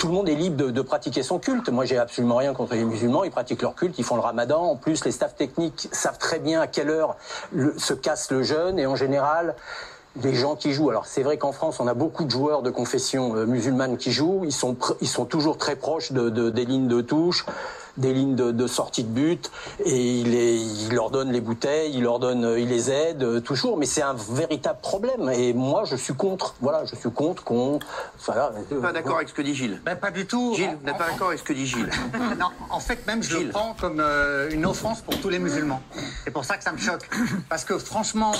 tout le monde est libre de pratiquer son culte. Moi, j'ai absolument rien contre les musulmans. Ils pratiquent leur culte, ils font le ramadan. En plus, les staffs techniques savent très bien à quelle heure se casse le jeûne. Et en général, les gens qui jouent, alors c'est vrai qu'en France, on a beaucoup de joueurs de confession musulmane qui jouent. Ils sont toujours très proches des lignes de touche, des lignes de sortie de but, et il leur donne les bouteilles, il les aide toujours, mais c'est un véritable problème. Et moi, je suis contre. Voilà, je suis contre qu'on. Voilà. Pas d'accord avec ce que dit Gilles. Ben, pas du tout. Gilles, vous n'êtes pas d'accord avec ce que dit Gilles. Non, en fait, même je le prends comme une offense pour tous les musulmans. C'est pour ça que ça me choque. Parce que franchement,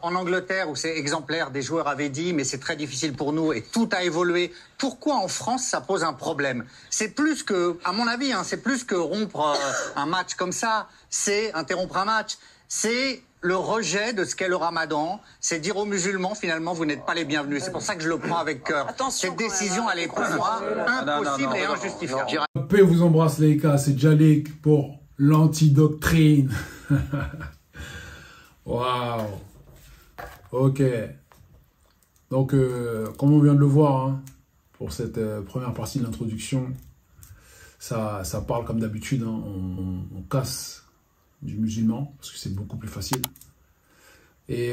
en Angleterre, où c'est exemplaire, des joueurs avaient dit, mais c'est très difficile pour nous et tout a évolué. Pourquoi en France ça pose un problème? C'est plus que, à mon avis, c'est plus que rompre un match comme ça, c'est interrompre un match, c'est le rejet de ce qu'est le ramadan, c'est dire aux musulmans finalement vous n'êtes pas les bienvenus. C'est pour ça que je le prends avec cœur. Cette décision elle est pour moi impossible et injustifiable. Paix vous embrasse les gars, c'est Djalik pour l'antidoctrine. Waouh. Ok. Donc comme on vient de le voir, pour cette première partie de l'introduction, ça parle comme d'habitude, on casse du musulman, parce que c'est beaucoup plus facile. Et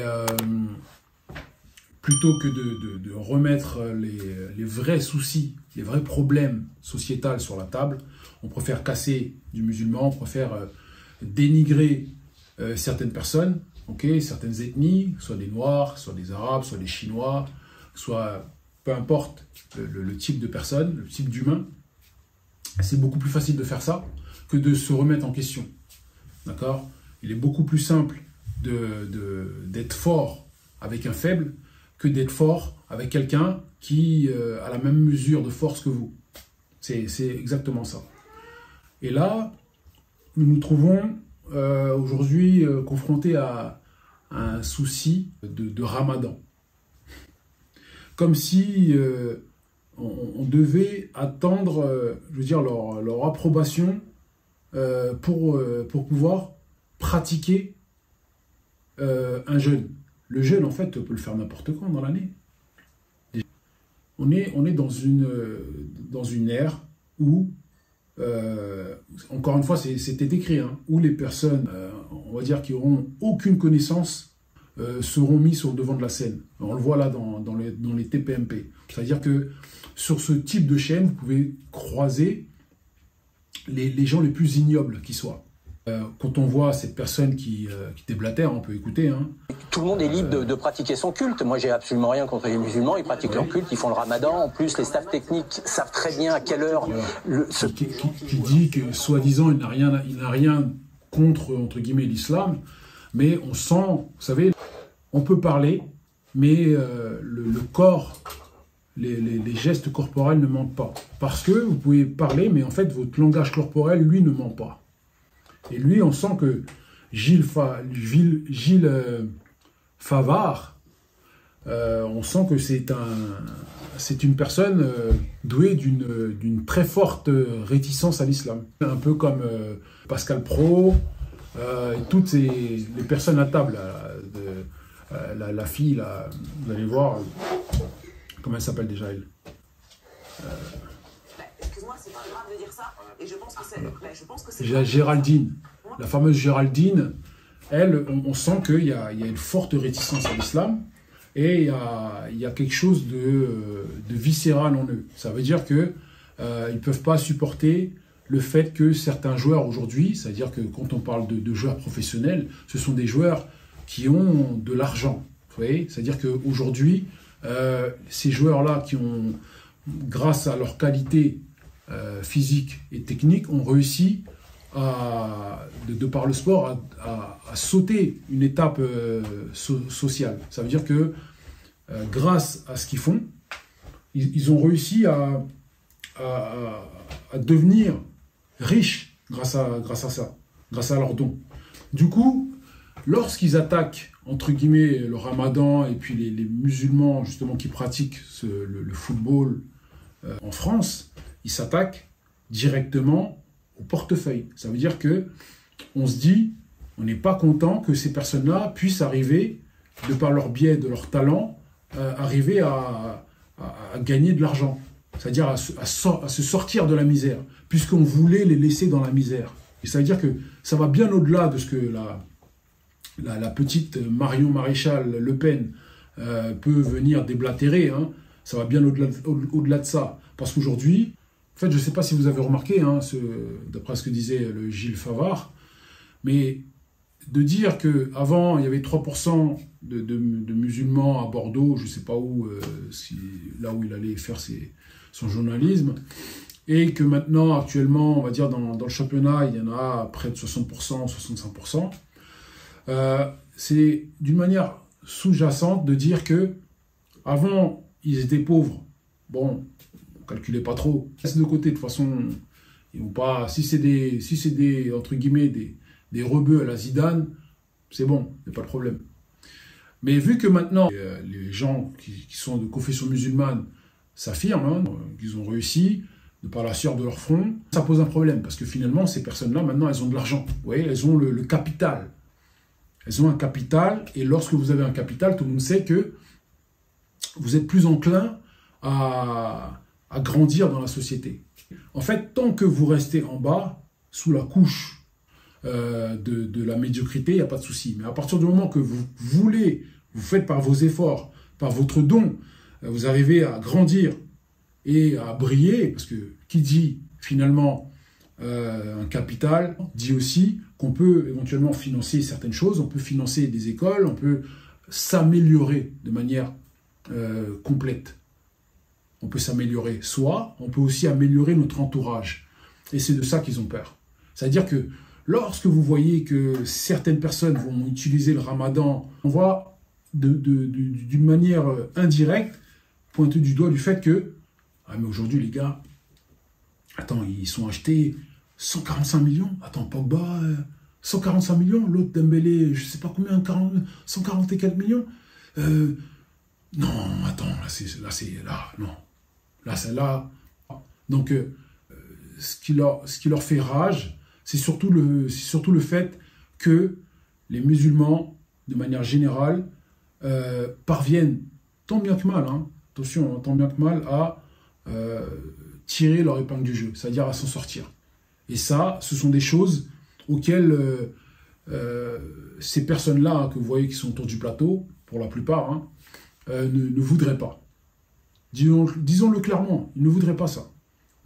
plutôt que de remettre les vrais soucis, les vrais problèmes sociétals sur la table, on préfère casser du musulman, on préfère dénigrer certaines personnes, certaines ethnies, soit des Noirs, soit des Arabes, soit des Chinois, soit peu importe le type de personne, le type d'humain. C'est beaucoup plus facile de faire ça que de se remettre en question. D'accord? Il est beaucoup plus simple d'être fort avec un faible que d'être fort avec quelqu'un qui a la même mesure de force que vous. C'est exactement ça. Et là, nous nous trouvons aujourd'hui confrontés à un souci de ramadan. Comme si on devait attendre, je veux dire, leur approbation pour pouvoir pratiquer un jeûne. Le jeûne, en fait, on peut le faire n'importe quand dans l'année. On est dans une ère où, encore une fois, c'était écrit, où les personnes, on va dire, qui n'auront aucune connaissance, seront mis sur le devant de la scène. On le voit là dans les TPMP. C'est-à-dire que sur ce type de chaîne, vous pouvez croiser les gens les plus ignobles qui soient. Quand on voit cette personne qui déblatère, on peut écouter. Tout le monde est libre de pratiquer son culte. Moi, j'ai absolument rien contre les musulmans. Ils pratiquent leur culte, ils font le ramadan. En plus, les staffs techniques savent très bien à quelle heure... Qui dit que, soi-disant, il n'a rien contre, entre guillemets, l'islam. Mais on sent, vous savez, on peut parler, mais le corps, les gestes corporels ne mentent pas. Parce que vous pouvez parler, mais en fait, votre langage corporel, lui, ne ment pas. Et lui, on sent que Gilles Favard, on sent que c'est une personne douée d'une très forte réticence à l'islam. Un peu comme Pascal Praud, et toutes les personnes à table, la fille, là, vous allez voir, comment elle s'appelle déjà, elle Excuse-moi, c'est pas grave de dire ça, et je pense que c'est... Géraldine, la fameuse Géraldine, elle, on sent qu'il y a une forte réticence à l'islam, et il y a quelque chose de viscéral en eux. Ça veut dire qu'ils ne peuvent pas supporter le fait que certains joueurs aujourd'hui, c'est-à-dire que quand on parle de joueurs professionnels, ce sont des joueurs qui ont de l'argent. Vous voyez, c'est-à-dire qu'aujourd'hui, ces joueurs-là qui ont, grâce à leur qualité physique et technique, ont réussi de par le sport à sauter une étape sociale. Ça veut dire que grâce à ce qu'ils font, ils ont réussi à devenir riches grâce à ça, grâce à leurs dons. Du coup, lorsqu'ils attaquent, entre guillemets, le ramadan et puis les musulmans, justement, qui pratiquent le football en France, ils s'attaquent directement au portefeuille. Ça veut dire que on se dit, on n'est pas content que ces personnes-là puissent arriver, de par leur biais, de leur talent, arriver à gagner de l'argent. c'est-à-dire à se sortir de la misère, puisqu'on voulait les laisser dans la misère. Et ça veut dire que ça va bien au-delà de ce que la petite Marion Maréchal Le Pen peut venir déblatérer, hein. Ça va bien au-delà de ça. Parce qu'aujourd'hui, en fait, je ne sais pas si vous avez remarqué, hein, d'après ce que disait le Gilles Favard, mais de dire qu'avant, il y avait 3% de musulmans à Bordeaux, je ne sais pas où, là où il allait faire son journalisme, et que maintenant, actuellement, on va dire dans le championnat, il y en a près de 60%, 65%, c'est d'une manière sous-jacente de dire que avant ils étaient pauvres. Bon, on calculait pas trop. Laisse de côté, de toute façon, ils vont pas. Si c'est des entre guillemets des rebeux à la Zidane, c'est bon, il n'y a pas de problème. Mais vu que maintenant les gens qui sont de confession musulmane s'affirment, hein, qu'ils ont réussi de par la sueur de leur front, ça pose un problème parce que finalement ces personnes-là maintenant elles ont de l'argent. Vous voyez, elles ont le capital. Elles ont un capital, et lorsque vous avez un capital, tout le monde sait que vous êtes plus enclin à grandir dans la société. En fait, tant que vous restez en bas, sous la couche de la médiocrité, il n'y a pas de souci. Mais à partir du moment que vous faites par vos efforts, par votre don, vous arrivez à grandir et à briller, parce que qui dit finalement un capital, dit aussi qu'on peut éventuellement financer certaines choses, on peut financer des écoles, on peut s'améliorer de manière complète. On peut s'améliorer soi, on peut aussi améliorer notre entourage. Et c'est de ça qu'ils ont peur. C'est-à-dire que lorsque vous voyez que certaines personnes vont utiliser le ramadan, on voit d'une manière indirecte pointer du doigt du fait que ah mais aujourd'hui les gars, attends, ils sont achetés 145 millions, attends, Pogba, 145 millions, l'autre Dembélé, je sais pas combien, 144 millions, non, attends, là. Donc, ce qui leur fait rage, c'est surtout le fait que les musulmans, de manière générale, parviennent, tant bien que mal, hein, attention, tant bien que mal, à tirer leur épingle du jeu, c'est-à-dire à s'en sortir. Et ça, ce sont des choses auxquelles ces personnes-là, que vous voyez qui sont autour du plateau, pour la plupart, hein, ne voudraient pas. Disons-le clairement, ils ne voudraient pas ça.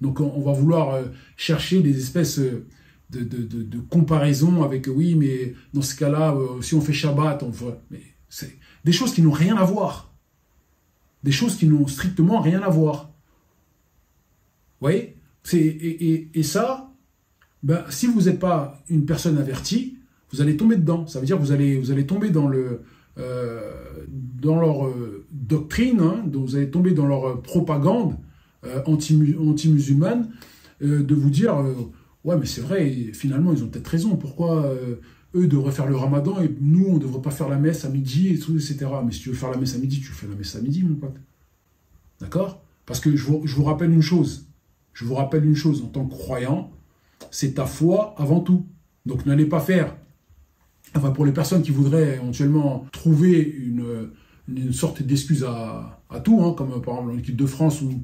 Donc on va vouloir chercher des espèces de comparaisons avec oui, mais dans ce cas-là, si on fait Shabbat, mais c'est des choses qui n'ont rien à voir. Des choses qui n'ont strictement rien à voir. Vous voyez, et ça, ben, si vous n'êtes pas une personne avertie, vous allez tomber dedans. Ça veut dire que vous allez tomber dans leur doctrine, hein, vous allez tomber dans leur propagande anti-musulmane, de vous dire ouais mais c'est vrai, finalement ils ont peut-être raison, pourquoi eux devraient faire le ramadan et nous on ne devrait pas faire la messe à midi, et tout, etc. Mais si tu veux faire la messe à midi, tu fais la messe à midi, mon pote. D'accord? Parce que je vous rappelle une chose, en tant que croyant, c'est ta foi avant tout. Donc n'allez pas faire, enfin pour les personnes qui voudraient éventuellement trouver une sorte d'excuse à tout, hein, comme par exemple l'équipe de France où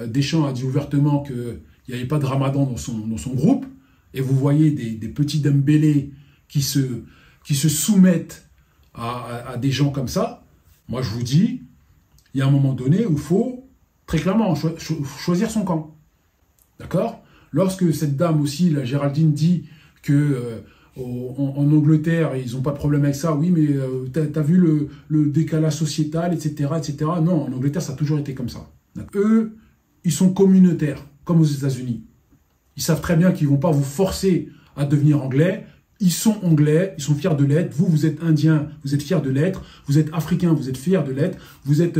Deschamps a dit ouvertement qu'il n'y avait pas de ramadan dans son groupe, et vous voyez des petits Dembélé qui se soumettent à des gens comme ça. Moi je vous dis, il y a un moment donné où il faut très clairement choisir son camp. D'accord? Lorsque cette dame aussi, la Géraldine, dit que en Angleterre, ils n'ont pas de problème avec ça, oui, mais t'as vu le décalage sociétal, etc., etc. Non, en Angleterre, ça a toujours été comme ça. Eux, ils sont communautaires, comme aux États-Unis. Ils savent très bien qu'ils ne vont pas vous forcer à devenir anglais. Ils sont anglais, ils sont fiers de l'être. Vous êtes indien, vous êtes fiers de l'être. Vous êtes africain, vous êtes fiers de l'être. Vous êtes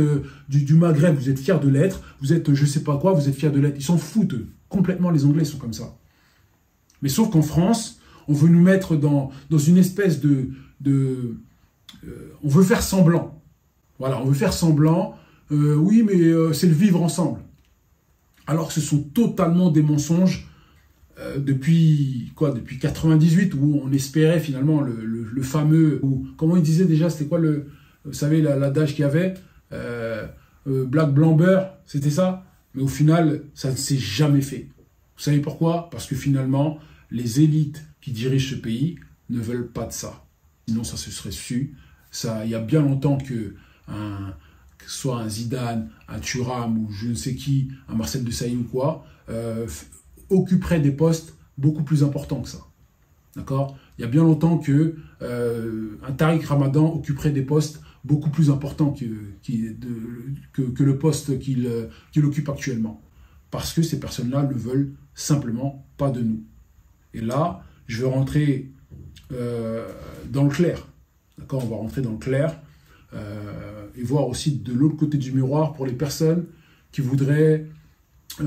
du Maghreb, vous êtes fiers de l'être. Vous êtes je sais pas quoi, vous êtes fiers de l'être. Ils s'en foutent, eux. Complètement, les Anglais sont comme ça. Mais sauf qu'en France, on veut nous mettre dans une espèce on veut faire semblant. Voilà, on veut faire semblant. Oui, mais c'est le vivre ensemble. Alors que ce sont totalement des mensonges depuis 98, où on espérait finalement le fameux... comment il disait déjà, c'était quoi vous savez, l'adage qu'il y avait Black, blanc, beurre, c'était ça? Mais au final, ça ne s'est jamais fait. Vous savez pourquoi? Parce que finalement, les élites qui dirigent ce pays ne veulent pas de ça. Sinon, ça se serait su. Il y a bien longtemps que ce soit un Zidane, un Thuram ou je ne sais qui, un Marcel Desailly ou quoi, occuperait des postes beaucoup plus importants que ça. D'accord? Il y a bien longtemps que un Tariq Ramadan occuperait des postes beaucoup plus importants que le poste qu'il occupe actuellement. Parce que ces personnes-là ne veulent simplement pas de nous. Et là, je vais rentrer dans le clair. D'accord? On va rentrer dans le clair et voir aussi de l'autre côté du miroir pour les personnes qui voudraient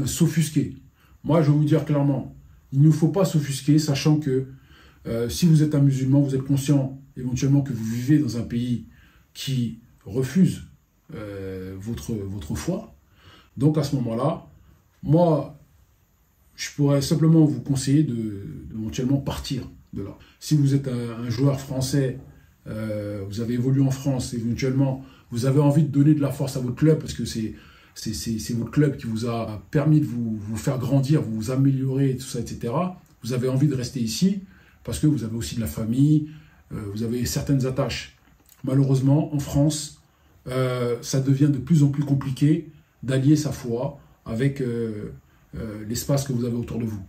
s'offusquer. Moi, je vais vous dire clairement, il ne faut pas s'offusquer, sachant que si vous êtes un musulman, vous êtes conscient éventuellement que vous vivez dans un pays qui refuse votre foi. Donc à ce moment-là, moi, je pourrais simplement vous conseiller d'éventuellement partir de là. Si vous êtes un joueur français, vous avez évolué en France, éventuellement, vous avez envie de donner de la force à votre club parce que c'est votre club qui vous a permis de vous faire grandir, vous améliorer, tout ça, etc. Vous avez envie de rester ici parce que vous avez aussi de la famille, vous avez certaines attaches. Malheureusement, en France, ça devient de plus en plus compliqué d'allier sa foi avec l'espace que vous avez autour de vous.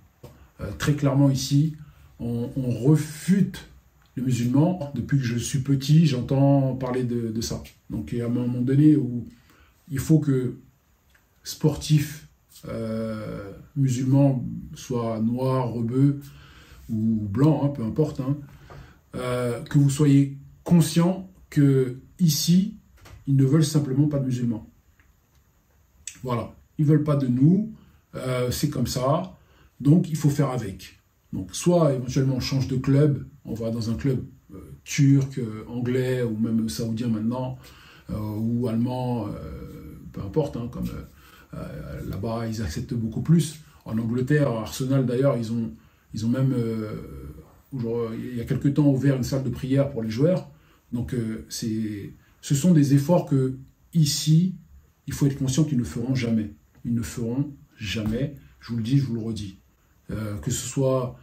Très clairement ici, on refute les musulmans. Depuis que je suis petit, j'entends parler de ça. Donc à un moment donné où il faut que sportifs musulmans, soit noirs, rebeux ou blancs, hein, peu importe, hein, que vous soyez conscients que ici, ils ne veulent simplement pas de musulmans. Voilà, ils ne veulent pas de nous, c'est comme ça, donc il faut faire avec. Donc soit éventuellement on change de club, on va dans un club turc, anglais ou même saoudien maintenant, ou allemand, peu importe, hein, comme là-bas ils acceptent beaucoup plus. En Angleterre, à Arsenal d'ailleurs, ils ont même, il y a quelque temps, ouvert une salle de prière pour les joueurs. Donc ce sont des efforts que ici, il faut être conscient qu'ils ne feront jamais. Ils ne feront jamais, je vous le dis, je vous le redis. Que ce soit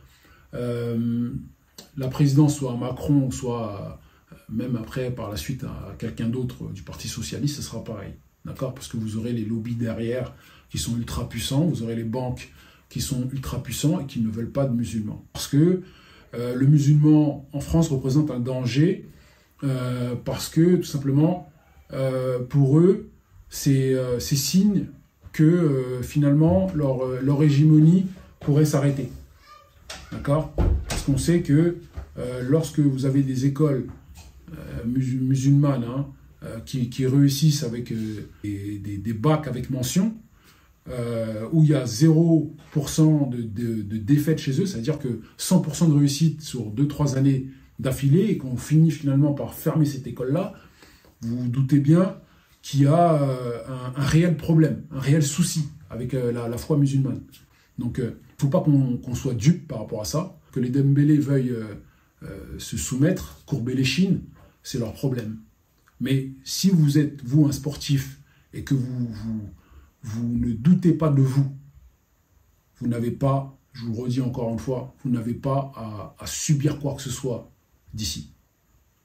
la présidence, soit Macron, soit même après, par la suite, à quelqu'un d'autre du Parti Socialiste, ce sera pareil. D'accord? Parce que vous aurez les lobbies derrière qui sont ultra puissants, vous aurez les banques qui sont ultra puissants et qui ne veulent pas de musulmans. Parce que le musulman en France représente un danger parce que, tout simplement, pour eux, c'est signe que finalement leur hégémonie pourrait s'arrêter. D'accord? Parce qu'on sait que lorsque vous avez des écoles musulmanes hein, qui réussissent avec des bacs avec mention, où il y a 0% de défaite chez eux, c'est-à-dire que 100% de réussite sur 2-3 années d'affilée, et qu'on finit finalement par fermer cette école-là, vous vous doutez bien qu'il y a un réel problème, un réel souci avec la foi musulmane. Donc, il ne faut pas qu'on soit dupe par rapport à ça, que les Dembélé veuillent se soumettre, courber les chines, c'est leur problème. Mais si vous êtes, vous, un sportif, et que vous ne doutez pas de vous, vous n'avez pas, je vous le redis encore une fois, vous n'avez pas à subir quoi que ce soit d'ici.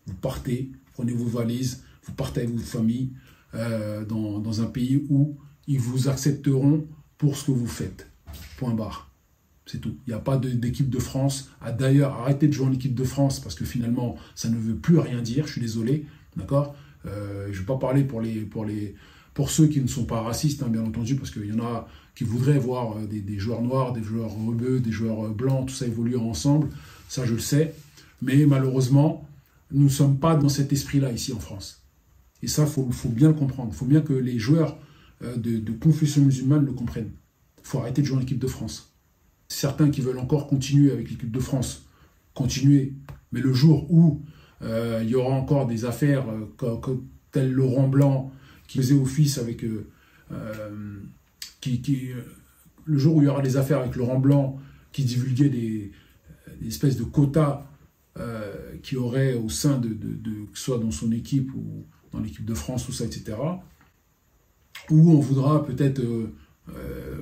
Vous partez, prenez vos valises, vous partez avec votre famille dans un pays où ils vous accepteront pour ce que vous faites. Point barre. C'est tout. Il n'y a pas d'équipe de France. D'ailleurs, arrêtez de jouer en équipe de France parce que finalement, ça ne veut plus rien dire. Je suis désolé. D'accord ? Je ne vais pas parler pour ceux qui ne sont pas racistes, hein, bien entendu, parce qu'il y en a qui voudraient voir des joueurs noirs, des joueurs rebeux, des joueurs blancs, tout ça évoluer ensemble. Ça, je le sais. Mais malheureusement, nous ne sommes pas dans cet esprit-là ici en France. Et ça, il faut bien le comprendre. Il faut bien que les joueurs de confession musulmane le comprennent. Il faut arrêter de jouer en équipe de France. Certains qui veulent encore continuer avec l'équipe de France, continuer. Mais le jour où il y aura encore des affaires tel Laurent Blanc qui faisait office avec... le jour où il y aura des affaires avec Laurent Blanc qui divulguait des espèces de quotas qu'il y aurait au sein que ce soit dans son équipe ou dans l'équipe de France, tout ça, etc. Où on voudra peut-être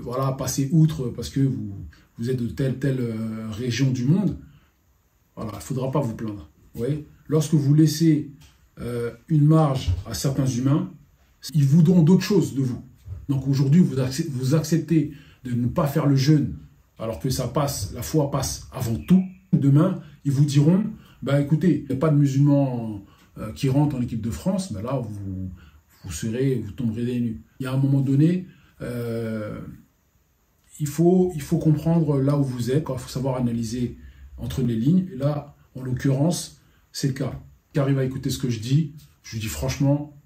voilà, passer outre parce que vous êtes de telle région du monde. Voilà, il ne faudra pas vous plaindre. Vous voyez, lorsque vous laissez une marge à certains humains, ils voudront d'autres choses de vous. Donc aujourd'hui, vous acceptez de ne pas faire le jeûne, alors que ça passe, la foi passe avant tout. Demain, ils vous diront, bah écoutez, il n'y a pas de musulmans qui rentrent en équipe de France, mais là, vous tomberez des nues. Il y a un moment donné, il faut comprendre là où vous êtes, il faut savoir analyser entre les lignes. Et là, en l'occurrence, c'est le cas. Qui arrive à écouter ce que je lui dis franchement,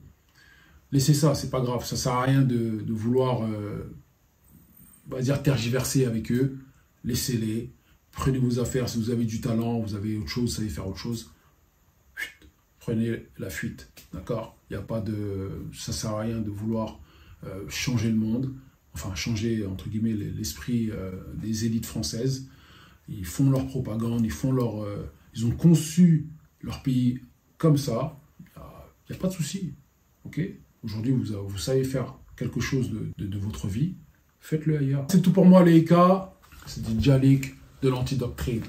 laissez ça, c'est pas grave, ça sert à rien de vouloir, on va dire, tergiverser avec eux. Laissez-les, prenez vos affaires, si vous avez du talent, vous avez autre chose, vous savez faire autre chose, prenez la fuite, d'accord? Il n'y a pas de, ça sert à rien de vouloir changer le monde, enfin changer entre guillemets l'esprit des élites françaises. Ils font leur propagande, ils ont conçu leur pays comme ça. Il n'y a pas de souci, ok? Aujourd'hui, vous savez faire quelque chose de votre vie, faites-le ailleurs. C'est tout pour moi les gars, c'est Djalik de l'Antidoctrine.